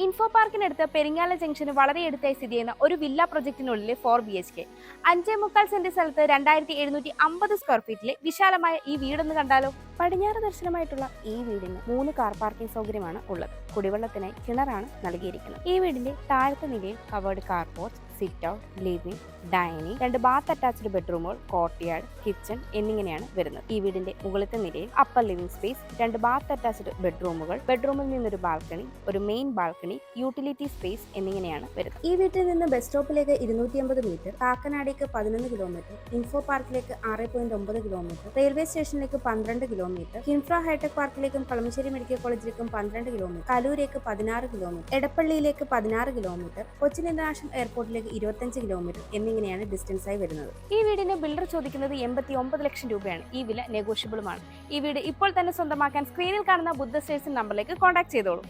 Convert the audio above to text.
Info പാർക്കിനടുത്ത് Peringala junction വളരെ അടുത്തായി സ്ഥിതി ചെയ്യുന്ന ഒരു വില്ല പ്രൊജക്ടിനുള്ളിലെ 4BHK 5.25 സെന്റ് സ്ഥലത്ത് 2750 സ്ക്വയർ ഫീറ്റിലെ വിശാലമായ ഈ വീടൊന്ന് കണ്ടാലോ. പടിഞ്ഞാറ് ദർശനമായിട്ടുള്ള ഈ വീടിന് 3 കാർ പാർക്കിംഗ് സൗകര്യമാണ് ഉള്ളത്. കുടിവെള്ളത്തിനായി കിണറാണ് നൽകിയിരിക്കുന്നത്. ഈ വീടിന്റെ താഴത്തെ നിലയിൽ covered car porch, sit out, living, dining, 2 bath attached ബെഡ്റൂമുകൾ, കോർട്ട്യാർഡ്, കിച്ചൺ എന്നിങ്ങനെയാണ് വരുന്നത്. ഈ വീടിന്റെ മുകളിലത്തെ നിലയിൽ upper living space, 2 bath attached ബെഡ്റൂമുകൾ, ബെഡ്റൂമിൽ നിന്നൊരു ബാൽക്കണി, ഒരു മെയിൻ ബാൽക്കണി, യൂട്ടിലിറ്റി സ്പേസ് എന്നിങ്ങനെയാണ് വരുന്നത്. ഈ വീട്ടിൽ നിന്ന് ബസ് സ്റ്റോപ്പിലേക്ക് 250 മീറ്റർ, കാക്കനാടേക്ക് 11 കിലോമീറ്റർ, ഇൻഫോ പാർക്കിലേക്ക് 6.9 കിലോമീറ്റർ, റെയിൽവേ സ്റ്റേഷനിലേക്ക് 12 കിലോമീറ്റർ, കിൻഫ്ര ഹൈടെക് പാർക്കിലേക്കും കളമശ്ശേരി മെഡിക്കൽ കോളേജിലേക്കും 12 കിലോമീറ്റർ, കലൂരേക്ക് 16 കിലോമീറ്റർ, എടപ്പള്ളിയിലേക്ക് 16 കിലോമീറ്റർ, കൊച്ചിൻ ഇന്റർനാഷണൽ എയർപോർട്ടിലേക്ക് 25 കിലോമീറ്റർ എന്നിങ്ങനെയാണ് ഡിസ്റ്റൻസ് ആയി വരുന്നത്. ഈ വീടിന് ബിൽഡർ ചോദിക്കുന്നത് 89 ലക്ഷം രൂപയാണ്. ഈ വില നെഗോഷ്യബിളുമാണ്. ഈ വീട് ഇപ്പോൾ തന്നെ സ്വന്തമാക്കാൻ സ്ക്രീനിൽ കാണുന്ന ബുദ്ധ സ്റ്റേഴ്സ് നമ്പറിലേക്ക് കോൺടാക്ട് ചെയ്തോളൂ.